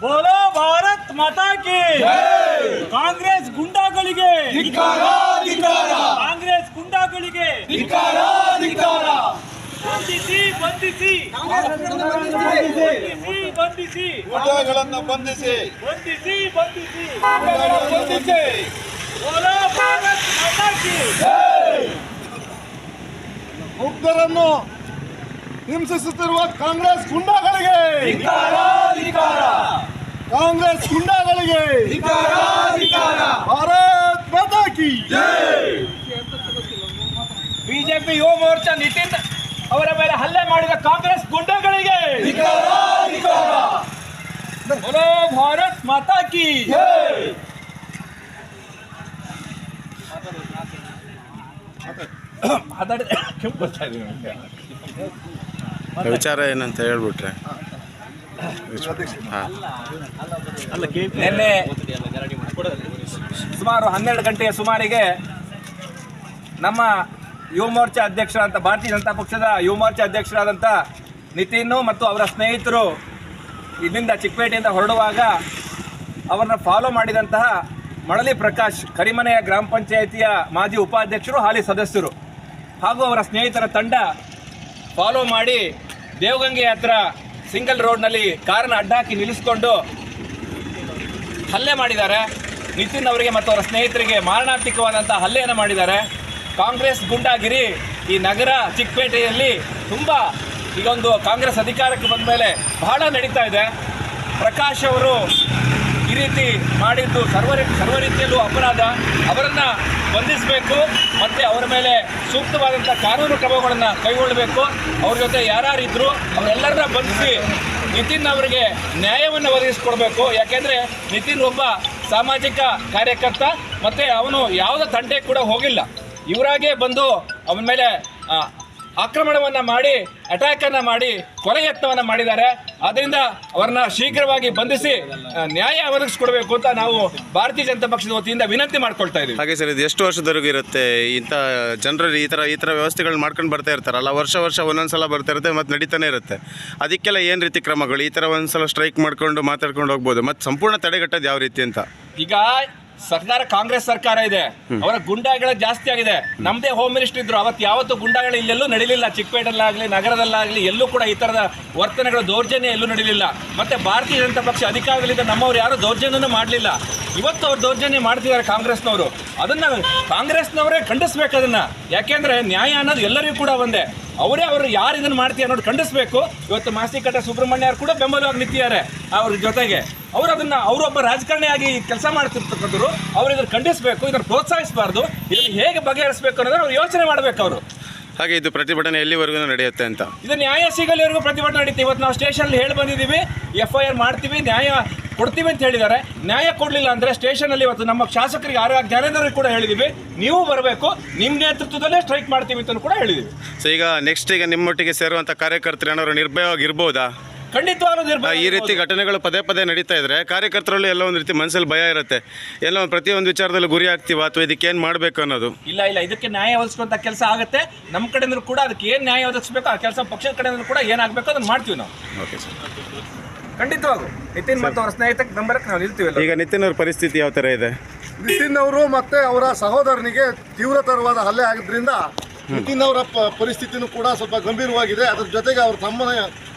बोलो भारत माता की कांग्रेस गुंडाಗಳಿಗೆ कांग्रेस गुंडाಗಳಿಗೆ ಬಂಧಿಸಿ ಬಂಧಿಸಿ ಬಂಧಿಸಿ ಗುಂಡಾಗಳನ್ನು ಬಂಧಿಸಿ ಬಂಧಿಸಿ ಬಂಧಿಸಿ ಬಂಧಿಸಿ बोलो भारत माता की ಮುಗ್ಧರನ್ನು ಹಿಂಸಿಸುತ್ತಿರುವ ಕಾಂಗ್ರೆಸ್ ಗುಂಡಾಗಳಿಗೆ ಕಾಂಗ್ರೆಸ್ ಗುಂಡಾಗಳಿಗೆ ಭಾರತ್ ಮಾತಾ ಕಿ ಬಿಜೆಪಿ ಯುವ ಮೋರ್ಚಾ ನಿತಿನ್ ಅವರ ಮೇಲೆ ಹಲ್ಲೆ ಮಾಡಿದ ಕಾಂಗ್ರೆಸ್ ಗುಂಡಾಗಳಿಗೆ बोलो भारत माता की ವಿಚಾರ ಏನಂತ ಹೇಳ್ಬಿಟ್ರೆ ನಿನ್ನೆ ಸುಮಾರು 12 ಗಂಟೆಯ ಸುಮಾರಿಗೆ ನಮ್ಮ ಯುವ ಮೋರ್ಚಾ ಅಧ್ಯಕ್ಷರಾದಂಥ ಭಾರತೀಯ ಜನತಾ ಪಕ್ಷದ ಯುವ ಮೋರ್ಚಾ ಅಧ್ಯಕ್ಷರಾದಂಥ ನಿತಿನ್ ಮತ್ತು ಅವರ ಸ್ನೇಹಿತರು ಇಲ್ಲಿಂದ ಚಿಕ್ಕಪೇಟೆಯಿಂದ ಹೊರಡುವಾಗ ಅವರನ್ನು ಫಾಲೋ ಮಾಡಿದಂತಹ ಮಳಲಿ ಪ್ರಕಾಶ್ ಕರಿಮನೆಯ ಗ್ರಾಮ ಪಂಚಾಯಿತಿಯ ಮಾಜಿ ಉಪಾಧ್ಯಕ್ಷರು ಹಾಲಿ ಸದಸ್ಯರು ಹಾಗೂ ಅವರ ಸ್ನೇಹಿತರ ತಂಡ ಫಾಲೋ ಮಾಡಿ ದೇವಗಂಗೆ ಹತ್ರ ಸಿಂಗಲ್ ರೋಡ್ನಲ್ಲಿ ಕಾರನ್ನು ಅಡ್ಡಾಕಿ ನಿಲ್ಲಿಸಿಕೊಂಡು ಹಲ್ಲೆ ಮಾಡಿದ್ದಾರೆ. ನಿತಿನ್ ಅವರಿಗೆ ಮತ್ತು ಅವರ ಸ್ನೇಹಿತರಿಗೆ ಮಾರಣಾಂತಿಕವಾದಂಥ ಹಲ್ಲೆಯನ್ನು ಮಾಡಿದ್ದಾರೆ. ಕಾಂಗ್ರೆಸ್ ಗುಂಡಾಗಿರಿ ಈ ನಗರ ಚಿಕ್ಕಪೇಟೆಯಲ್ಲಿ ತುಂಬ ಈಗೊಂದು ಕಾಂಗ್ರೆಸ್ ಅಧಿಕಾರಕ್ಕೆ ಬಂದ ಮೇಲೆ ಬಹಳ ನಡೀತಾ ಇದೆ. ಪ್ರಕಾಶ್ ಅವರು ಈ ರೀತಿ ಮಾಡಿದ್ದು ಸರ್ವ ರೀತಿಯಲ್ಲೂ ಅಪರಾಧ. ಅವರನ್ನು ಬಂಧಿಸಬೇಕು ಮತ್ತು ಅವರ ಮೇಲೆ ಸೂಕ್ತವಾದಂಥ ಕಾನೂನು ಕ್ರಮಗಳನ್ನು ಕೈಗೊಳ್ಳಬೇಕು. ಅವ್ರ ಜೊತೆ ಯಾರ್ಯಾರಿದ್ರು ಅವರೆಲ್ಲರನ್ನ ಬಂಧಿಸಿ ನಿತಿನ್ ಅವರಿಗೆ ನ್ಯಾಯವನ್ನು ಒದಗಿಸ್ಕೊಡ್ಬೇಕು. ಯಾಕೆಂದರೆ ನಿತಿನ್ ಒಬ್ಬ ಸಾಮಾಜಿಕ ಕಾರ್ಯಕರ್ತ ಮತ್ತು ಅವನು ಯಾವುದೇ ತಂಟೆ ಕೂಡ ಹೋಗಿಲ್ಲ. ಇವರಾಗೇ ಬಂದು ಅವನ ಮೇಲೆ ಆಕ್ರಮಣವನ್ನು ಮಾಡಿ ಅಟ್ಯಾಕನ್ನು ಮಾಡಿ ಕೊಲೆ ಯತ್ನವನ್ನು ಮಾಡಿದ್ದಾರೆ. ಆದ್ದರಿಂದ ಅವರನ್ನ ಶೀಘ್ರವಾಗಿ ಬಂಧಿಸಿ ನ್ಯಾಯ ಒದಗಿಸ್ಕೊಡ್ಬೇಕು ಅಂತ ನಾವು ಭಾರತೀಯ ಜನತಾ ಪಕ್ಷದ ವತಿಯಿಂದ ವಿನಂತಿ ಮಾಡ್ಕೊಳ್ತಾ ಇದ್ದೀವಿ. ಹಾಗೆ ಸರ್, ಇದು ಎಷ್ಟು ವರ್ಷದವರೆಗೂ ಇರುತ್ತೆ ಇಂಥ ಜನರು ಈ ಥರ ವ್ಯವಸ್ಥೆಗಳು ಮಾಡ್ಕೊಂಡು ಬರ್ತಾ ಇರ್ತಾರಲ್ಲ, ವರ್ಷ ಒಂದೊಂದು ಬರ್ತಾ ಇರುತ್ತೆ ಮತ್ತು ನಡೀತಾನೆ ಇರುತ್ತೆ. ಅದಕ್ಕೆಲ್ಲ ಏನು ರೀತಿ ಕ್ರಮಗಳು? ಈ ಥರ ಒಂದ್ಸಲ ಸ್ಟ್ರೈಕ್ ಮಾಡ್ಕೊಂಡು ಮಾತಾಡ್ಕೊಂಡು ಹೋಗ್ಬೋದು, ಮತ್ತು ಸಂಪೂರ್ಣ ತಡೆಗಟ್ಟೋದು ಯಾವ ರೀತಿ ಅಂತ? ಈಗ ಸರ್ಕಾರ ಕಾಂಗ್ರೆಸ್ ಸರ್ಕಾರ ಇದೆ, ಅವರ ಗುಂಡಾಗಳ ಜಾಸ್ತಿ ಆಗಿದೆ. ನಮ್ಮದೇ ಹೋಮ್ ಮಿನಿಸ್ಟರ್ ಇದ್ರು, ಅವತ್ತು ಯಾವತ್ತೂ ಗುಂಡಾಗಳು ಇಲ್ಲೆಲ್ಲೂ ನಡೀಲಿಲ್ಲ. ಚಿಕ್ಕಪೇಟೆಲ್ಲಾಗಲಿ ನಗರದಲ್ಲಾಗಲಿ ಎಲ್ಲೂ ಕೂಡ ಈ ಥರದ ವರ್ತನೆಗಳು ದೌರ್ಜನ್ಯ ಎಲ್ಲೂ ನಡೀಲಿಲ್ಲ. ಮತ್ತು ಭಾರತೀಯ ಜನತಾ ಪಕ್ಷ ಅಧಿಕಾರದಲ್ಲಿದ್ದ ನಮ್ಮವ್ರು ಯಾರೂ ದೌರ್ಜನ್ಯನೂ ಮಾಡಲಿಲ್ಲ. ಇವತ್ತು ಅವ್ರು ದೌರ್ಜನ್ಯ ಮಾಡ್ತಿದ್ದಾರೆ ಕಾಂಗ್ರೆಸ್ನವರು. ಅದನ್ನು ಕಾಂಗ್ರೆಸ್ನವರೇ ಖಂಡಿಸ್ಬೇಕು ಅದನ್ನು. ಯಾಕೆಂದರೆ ನ್ಯಾಯ ಅನ್ನೋದು ಎಲ್ಲರಿಗೂ ಕೂಡ ಒಂದೇ. ಅವರು ಯಾರು ಇದನ್ನು ಮಾಡ್ತೀವಿ ಅನ್ನೋದು ಖಂಡಿಸಬೇಕು. ಇವತ್ತು ಮಾಸ್ತಿಕಟ್ಟೆ ಸುಬ್ರಹ್ಮಣ್ಯ ಅವರು ಕೂಡ ಬೆಂಬಲವಾಗಿ ನಿಂತಿದ್ದಾರೆ ಅವ್ರ ಜೊತೆಗೆ. ಅವರೊಬ್ಬ ರಾಜಕಾರಣಿಯಾಗಿ ಕೆಲಸ ಮಾಡ್ತಿರ್ತಕ್ಕಂಥವ್ರು. ಅವರು ಇದನ್ನು ಖಂಡಿಸಬೇಕು, ಇದನ್ನು ಪ್ರೋತ್ಸಾಹಿಸಬಾರ್ದು. ಇದನ್ನು ಹೇಗೆ ಬಗೆಹರಿಸಬೇಕು ಅನ್ನೋದನ್ನು ಅವ್ರು ಯೋಚನೆ ಮಾಡಬೇಕು ಅವರು. ಹಾಗೆ ಇದು ಪ್ರತಿಭಟನೆ ಎಲ್ಲಿವರೆಗೂ ನಡೆಯುತ್ತೆ ಅಂತ? ಇದು ನ್ಯಾಯ ಸಿಗಲಿವರೆಗೂ ಪ್ರತಿಭಟನೆ ನಡೀತೀವಿ. ಇವತ್ತು ನಾವು ಸ್ಟೇಷನಲ್ಲಿ ಹೇಳಿ ಬಂದಿದ್ದೀವಿ, FIR ಮಾಡ್ತೀವಿ, ನ್ಯಾಯ ಕೊಡ್ತೀವಿ ಅಂತ ಹೇಳಿದ್ದಾರೆ. ನ್ಯಾಯ ಕೊಡಲಿಲ್ಲ ಅಂದರೆ ಸ್ಟೇಷನಲ್ಲಿ ಇವತ್ತು ನಮ್ಮ ಶಾಸಕರಿಗೆ ಜ್ಞಾನೇಂದ್ರರಿಗೆ ಕೂಡ ಹೇಳಿದ್ದೀವಿ, ನೀವು ಬರಬೇಕು, ನಿಮ್ಮ ನೇತೃತ್ವದಲ್ಲೇ ಸ್ಟ್ರೈಕ್ ಮಾಡ್ತೀವಿ ಅಂತ ಕೂಡ ಹೇಳಿದ್ದೀವಿ. ಸೊ ಈಗ ನೆಕ್ಸ್ಟ್ ನಿಮ್ಮೊಟ್ಟಿಗೆ ಸೇರುವಂಥ ಕಾರ್ಯಕರ್ತರು ಏನಾದ್ರು ನಿರ್ಭಯವಾಗಿರ್ಬೋದಾ? ಖಂಡಿತವಾಗ್ಲೂ ಈ ರೀತಿ ಘಟನೆಗಳು ಪದೇ ನಡೀತಾ ಇದ್ರೆ ಕಾರ್ಯಕರ್ತರಲ್ಲಿ ಎಲ್ಲ ಒಂದು ರೀತಿ ಮನಸ್ಸಲ್ಲಿ ಭಯ ಇರುತ್ತೆ. ಎಲ್ಲ ಪ್ರತಿಯೊಂದು ವಿಚಾರದಲ್ಲಿ ಗುರಿ ಆಗ್ತೀವ ಅಥವಾ ಇದಕ್ಕೆ ಏನು ಮಾಡಬೇಕು ಅನ್ನೋದು. ಇಲ್ಲ, ಇದಕ್ಕೆ ನ್ಯಾಯ ಒದಗಿಸುವಂಥ ಕೆಲಸ ಆಗುತ್ತೆ. ನಮ್ಮ ಕಡೆಯಿಂದ ಕೂಡ ಅದಕ್ಕೆ ಏನು ನ್ಯಾಯ ಒದಗಿಸ್ಬೇಕು ಆ ಕೆಲಸ ಪಕ್ಷದ ಕಡೆಯಿಂದ ಕೂಡ ಏನಾಗಬೇಕು ಅದನ್ನು ಮಾಡ್ತೀವಿ ನಾವು. ಓಕೆ ಸರ್, ಖಂಡಿತವಾಗೂ ನಿತಿನ್ ಮತ್ತು ಅವರ ಸ್ನೇಹಿತಕ್ಕೆ ಬೆಂಬಲಕ್ಕೆ ನಾವು ನಿಲ್ತೀವಿ. ಈಗ ನಿತಿನ್ ಅವ್ರ ಪರಿಸ್ಥಿತಿ ಯಾವ ಥರ ಇದೆ? ನಿತಿನ್ ಅವರು ಮತ್ತೆ ಅವರ ಸಹೋದರನಿಗೆ ತೀವ್ರತರವಾದ ಹಲ್ಲೆ ಆಗಿದ್ದರಿಂದ ನಿತಿನ್ ಅವರ ಪರಿಸ್ಥಿತಿನೂ ಕೂಡ ಸ್ವಲ್ಪ ಗಂಭೀರವಾಗಿದೆ. ಅದ್ರ ಜೊತೆಗೆ ಅವ್ರ ತಮ್ಮನ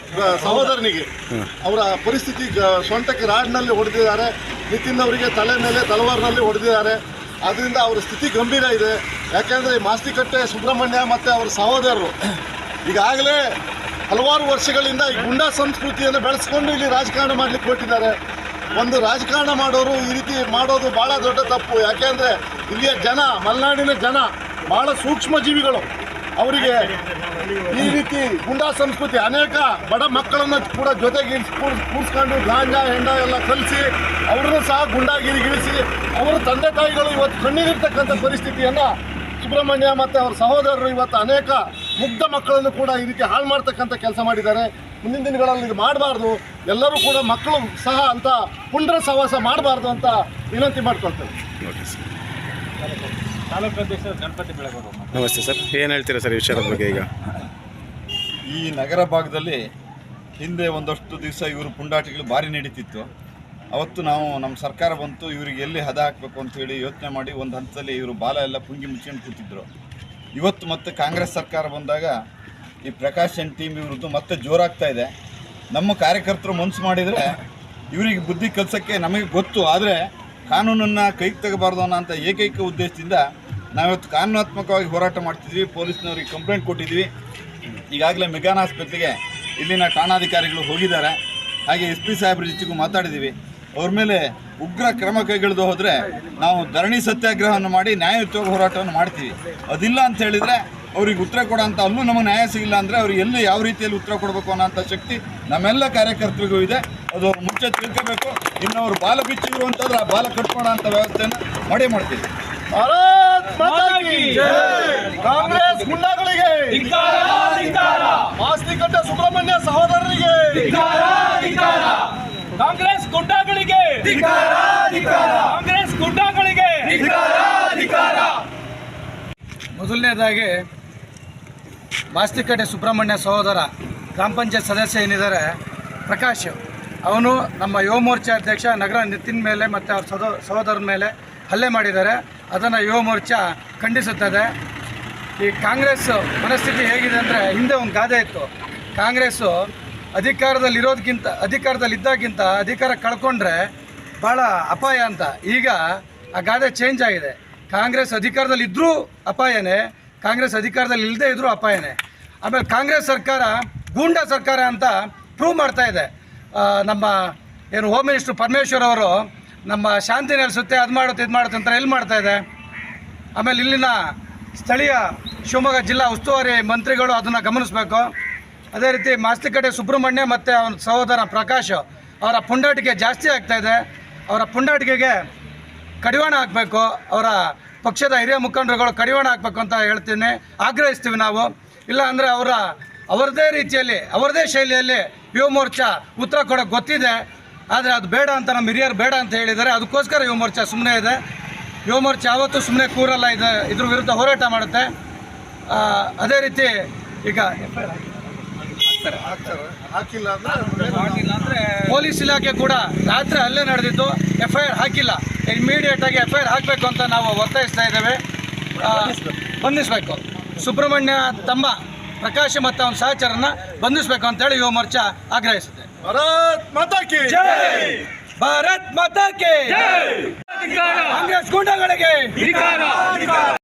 ಸಹೋದರನಿಗೆ ಅವರ ಪರಿಸ್ಥಿತಿ ಸೊಂಟಕ್ಕೆ ರಾಡ್ನಲ್ಲಿ ಹೊಡೆದಿದ್ದಾರೆ. ನಿತಿನ್ ಅವರಿಗೆ ತಲೆ ಮೇಲೆ ತಲವಾರ್ನಲ್ಲಿ ಹೊಡೆದಿದ್ದಾರೆ. ಆದ್ದರಿಂದ ಅವರ ಸ್ಥಿತಿ ಗಂಭೀರ ಇದೆ. ಯಾಕೆಂದರೆ ಮಾಸ್ತಿಕಟ್ಟೆ ಸುಬ್ರಹ್ಮಣ್ಯ ಮತ್ತು ಅವರ ಸಹೋದರರು ಈಗಾಗಲೇ ಹಲವಾರು ವರ್ಷಗಳಿಂದ ಈ ಗುಂಡಾ ಸಂಸ್ಕೃತಿಯನ್ನು ಬೆಳೆಸ್ಕೊಂಡು ಇಲ್ಲಿ ರಾಜಕಾರಣ ಮಾಡಲಿಕ್ಕೆ ಹೊರಟಿದ್ದಾರೆ. ಒಂದು ರಾಜಕಾರಣ ಮಾಡೋರು ಈ ರೀತಿ ಮಾಡೋದು ಭಾಳ ದೊಡ್ಡ ತಪ್ಪು. ಯಾಕೆಂದರೆ ಇಲ್ಲಿಯ ಜನ, ಮಲೆನಾಡಿನ ಜನ ಭಾಳ ಸೂಕ್ಷ್ಮ ಜೀವಿಗಳು. ಅವರಿಗೆ ಈ ರೀತಿ ಗುಂಡಾ ಸಂಸ್ಕೃತಿ ಅನೇಕ ಬಡ ಮಕ್ಕಳನ್ನು ಕೂಡ ಜೊತೆಗೆ ಕೂರಿಸ್ಕೊಂಡು ಗಾಂಜಾ ಹೆಂಡ ಎಲ್ಲ ಕಲಿಸಿ ಅವ್ರನ್ನೂ ಸಹ ಗುಂಡಾಗಿರಿಗಿಳಿಸಿ ಅವರ ತಂದೆ ತಾಯಿಗಳು ಇವತ್ತು ಕಣ್ಣೀರಿರ್ತಕ್ಕಂಥ ಪರಿಸ್ಥಿತಿಯನ್ನು ಸುಬ್ರಹ್ಮಣ್ಯ ಮತ್ತು ಅವರ ಸಹೋದರರು ಇವತ್ತು ಅನೇಕ ಮುಗ್ಧ ಮಕ್ಕಳನ್ನು ಕೂಡ ಈ ರೀತಿ ಹಾಳು ಮಾಡ್ತಕ್ಕಂಥ ಕೆಲಸ ಮಾಡಿದ್ದಾರೆ. ಮುಂದಿನ ದಿನಗಳಲ್ಲಿ ಇದು ಮಾಡಬಾರ್ದು. ಎಲ್ಲರೂ ಕೂಡ ಮಕ್ಕಳು ಸಹ ಅಂತ ಪುಂಡ್ರ ಸಹವಾಸ ಮಾಡಬಾರ್ದು ಅಂತ ವಿನಂತಿ ಮಾಡ್ಕೊಳ್ತೇವೆ. ತಾಲೂಕು ಅಧ್ಯಕ್ಷ ಗಣಪತಿ ಬೆಳಗವರು. ನಮಸ್ತೆ ಸರ್, ಏನು ಹೇಳ್ತೀರಾ ಸರ್ ಈ ವಿಷಯದ ಬಗ್ಗೆ? ಈಗ ಈ ನಗರ ಭಾಗದಲ್ಲಿ ಹಿಂದೆ ಒಂದಷ್ಟು ದಿವಸ ಇವರು ಪುಂಡಾಟಿಗಳು ಭಾರಿ ನಡೀತಿತ್ತು. ಅವತ್ತು ನಾವು ನಮ್ಮ ಸರ್ಕಾರ ಬಂತು, ಇವರಿಗೆ ಎಲ್ಲಿ ಹದ ಹಾಕಬೇಕು ಅಂತೇಳಿ ಯೋಚನೆ ಮಾಡಿ ಒಂದು ಹಂತದಲ್ಲಿ ಇವರು ಬಾಲ ಎಲ್ಲ ಪುಂಗಿ ಮುಚ್ಕೊಂಡು ಕೂತಿದ್ರು. ಇವತ್ತು ಮತ್ತೆ ಕಾಂಗ್ರೆಸ್ ಸರ್ಕಾರ ಬಂದಾಗ ಈ ಪ್ರಕಾಶ್ ಎನ್ ಟೀಮ್ ಇವ್ರದ್ದು ಮತ್ತೆ ಜೋರಾಗ್ತಾ ಇದೆ. ನಮ್ಮ ಕಾರ್ಯಕರ್ತರು ಮನಸ್ಸು ಮಾಡಿದರೆ ಇವರಿಗೆ ಬುದ್ಧಿ ಕಲಿಸೋಕ್ಕೆ ನಮಗೆ ಗೊತ್ತು, ಆದರೆ ಕಾನೂನನ್ನು ಕೈಗೆ ತೆಗಬಾರ್ದು ಅನ್ನೋಂಥ ಏಕೈಕ ಉದ್ದೇಶದಿಂದ ನಾವಿವತ್ತು ಕಾನೂನಾತ್ಮಕವಾಗಿ ಹೋರಾಟ ಮಾಡ್ತಿದ್ವಿ. ಪೊಲೀಸ್ನವ್ರಿಗೆ ಕಂಪ್ಲೇಂಟ್ ಕೊಟ್ಟಿದ್ವಿ. ಈಗಾಗಲೇ ಮೆಗಾನ್ ಆಸ್ಪತ್ರೆಗೆ ಇಲ್ಲಿನ ಠಾಣಾಧಿಕಾರಿಗಳು ಹೋಗಿದ್ದಾರೆ. ಹಾಗೆ ಎಸ್ ಪಿ ಸಾಹೇಬ್ರ ಜೊತೆಗೂ ಮಾತಾಡಿದ್ದೀವಿ. ಅವ್ರ ಮೇಲೆ ಉಗ್ರ ಕ್ರಮ ಕೈಗೊಳ್ಳದೆ ಹೋದರೆ ನಾವು ಧರಣಿ ಸತ್ಯಾಗ್ರಹವನ್ನು ಮಾಡಿ ನ್ಯಾಯಯುತವಾಗಿ ಹೋರಾಟವನ್ನು ಮಾಡ್ತೀವಿ. ಅದಿಲ್ಲ ಅಂತ ಹೇಳಿದರೆ ಅವ್ರಿಗೆ ಉತ್ತರ ಕೊಡೋಂಥ ಅಲ್ಲೂ ನಮಗೆ ನ್ಯಾಯ ಸಿಗಿಲ್ಲ ಅಂದರೆ ಅವ್ರಿಗೆ ಎಲ್ಲಿ ಯಾವ ರೀತಿಯಲ್ಲಿ ಉತ್ತರ ಕೊಡಬೇಕು ಅನ್ನೋಂಥ ಶಕ್ತಿ ನಮ್ಮೆಲ್ಲ ಕಾರ್ಯಕರ್ತರಿಗೂ ಇದೆ. ಅದು ಅವ್ರು ಮುಂಚೆ ತಿಳ್ಕೋಬೇಕು. ಇನ್ನು ಅವ್ರು ಬಾಲ ಬಿಚ್ಚಿದ್ರು ಅಂತಂದ್ರೆ ಆ ಬಾಲ ಕಟ್ಕೊಳ್ಳೋ ಅಂಥ ವ್ಯವಸ್ಥೆಯನ್ನು ಮಾಡ್ತೀವಿ. ಭಾರತ್ ಮಾತಾ ಕಿ ಜೈ. ಕಾಂಗ್ರೆಸ್ ಗುಂಡಾಗಳಿಗೆ, ಮಾಸ್ತಿಕಟ್ಟೆ ಸುಬ್ರಹ್ಮಣ್ಯ ಸಹೋದರರಿಗೆ, ಕಾಂಗ್ರೆಸ್ ಗುಂಡಾಗಳಿಗೆ, ಕಾಂಗ್ರೆಸ್ ಗುಂಡಾಗಳಿಗೆ. ಮೊದಲನೇದಾಗಿ ಮಾಸ್ತಿಕಟ್ಟೆ ಸುಬ್ರಹ್ಮಣ್ಯ ಸಹೋದರ ಗ್ರಾಮ ಪಂಚಾಯತ್ ಸದಸ್ಯ ಏನಿದ್ದಾರೆ ಪ್ರಕಾಶ್, ಅವನು ನಮ್ಮ ಯುವ ಮೋರ್ಚಾ ಅಧ್ಯಕ್ಷ ನಗರ ನಿತಿನ್ ಮೇಲೆ ಮತ್ತು ಅವ್ರ ಸಹೋದರನ ಮೇಲೆ ಹಲ್ಲೆ ಮಾಡಿದ್ದಾರೆ. ಅದನ್ನು ಯುವ ಮೋರ್ಚಾ ಖಂಡಿಸುತ್ತದೆ. ಈ ಕಾಂಗ್ರೆಸ್ ಮನಸ್ಥಿತಿ ಹೇಗಿದೆ ಅಂದರೆ, ಹಿಂದೆ ಒಂದು ಗಾದೆ ಇತ್ತು, ಕಾಂಗ್ರೆಸ್ಸು ಅಧಿಕಾರದಲ್ಲಿದ್ದಾಗಿಂತ ಅಧಿಕಾರ ಕಳ್ಕೊಂಡ್ರೆ ಭಾಳ ಅಪಾಯ ಅಂತ. ಈಗ ಆ ಗಾದೆ ಚೇಂಜ್ ಆಗಿದೆ. ಕಾಂಗ್ರೆಸ್ ಅಧಿಕಾರದಲ್ಲಿದ್ದರೂ ಅಪಾಯನೇ, ಕಾಂಗ್ರೆಸ್ ಅಧಿಕಾರದಲ್ಲಿ ಇಲ್ಲದೇ ಇದ್ದರೂ ಅಪಾಯನೇ. ಆಮೇಲೆ ಕಾಂಗ್ರೆಸ್ ಸರ್ಕಾರ ಗೂಂಡಾ ಸರ್ಕಾರ ಅಂತ ಪ್ರೂವ್ ಮಾಡ್ತಾ ಇದೆ. ನಮ್ಮ ಏನು ಹೋಮ್ ಮಿನಿಸ್ಟ್ರು ಪರಮೇಶ್ವರ್ ಅವರು ನಮ್ಮ ಶಾಂತಿ ನೆಲೆಸುತ್ತೆ, ಅದು ಮಾಡುತ್ತೆ ಇದು ಮಾಡುತ್ತೆ ಅಂತ ಎಲ್ಲಿ ಮಾಡ್ತಾ ಇದೆ. ಆಮೇಲೆ ಇಲ್ಲಿನ ಸ್ಥಳೀಯ ಶಿವಮೊಗ್ಗ ಜಿಲ್ಲಾ ಉಸ್ತುವಾರಿ ಮಂತ್ರಿಗಳು ಅದನ್ನು ಗಮನಿಸಬೇಕು. ಅದೇ ರೀತಿ ಮಾಸ್ತಿಕಟ್ಟೆ ಸುಬ್ರಹ್ಮಣ್ಯ ಮತ್ತು ಅವನ ಸಹೋದರ ಪ್ರಕಾಶ್ ಅವರ ಪುಂಡಾಟಿಕೆ ಜಾಸ್ತಿ ಆಗ್ತಾಯಿದೆ. ಅವರ ಪುಂಡಾಟಿಕೆಗೆ ಕಡಿವಾಣ ಹಾಕಬೇಕು. ಅವರ ಪಕ್ಷದ ಹಿರಿಯ ಮುಖಂಡರುಗಳು ಕಡಿವಾಣ ಹಾಕಬೇಕು ಅಂತ ಹೇಳ್ತೀನಿ, ಆಗ್ರಹಿಸ್ತೀವಿ ನಾವು. ಇಲ್ಲ ಅಂದರೆ ಅವರದೇ ರೀತಿಯಲ್ಲಿ ಅವರದೇ ಶೈಲಿಯಲ್ಲಿ ಯುವ ಮೋರ್ಚಾ ಉತ್ತರ ಕೊಡೋಕ್ಕೆ ಗೊತ್ತಿದೆ. ಆದರೆ ಅದು ಬೇಡ ಅಂತ ನಮ್ಮ ಹಿರಿಯರು ಬೇಡ ಅಂತ ಹೇಳಿದ್ದಾರೆ. ಅದಕ್ಕೋಸ್ಕರ ಯುವ ಮೋರ್ಚಾ ಸುಮ್ಮನೆ ಇದೆ. ಯುವ ಮೋರ್ಚಾ ಯಾವತ್ತೂ ಸುಮ್ಮನೆ ಕೂರಲ್ಲ, ಇದ್ರ ವಿರುದ್ಧ ಹೋರಾಟ ಮಾಡುತ್ತೆ. ಅದೇ ರೀತಿ ಈಗ ಹಾಕಿಲ್ಲ ಅಂದರೆ ಪೊಲೀಸ್ ಇಲಾಖೆ ಕೂಡ ರಾತ್ರಿ ಹಲ್ಲೆ ನಡೆದಿದ್ದು FIR ಹಾಕಿಲ್ಲ. ಇಮ್ಮಿಡಿಯೇಟಾಗಿ FIR ಹಾಕಬೇಕು ಅಂತ ನಾವು ಒತ್ತಾಯಿಸ್ತಾ ಇದ್ದೇವೆ. ಬಂಧಿಸಬೇಕು. ಸುಬ್ರಹ್ಮಣ್ಯ ತಮ್ಮ ಪ್ರಕಾಶ್ ಮತ್ತು ಅವನ ಸಹಚರನ್ನ ಬಂಧಿಸಬೇಕು ಅಂತೇಳಿ ಯುವ ಮೋರ್ಚಾ ಆಗ್ರಹಿಸುತ್ತೆ. ಭಾರತ್ ಮಾತಾ ಕಿ ಜೈ. ಭಾರತ್ ಮಾತಾ ಕಿ ಜೈ. ಕಾಂಗ್ರೆಸ್ ಗೂಂಡಾಗಳಿಗೆ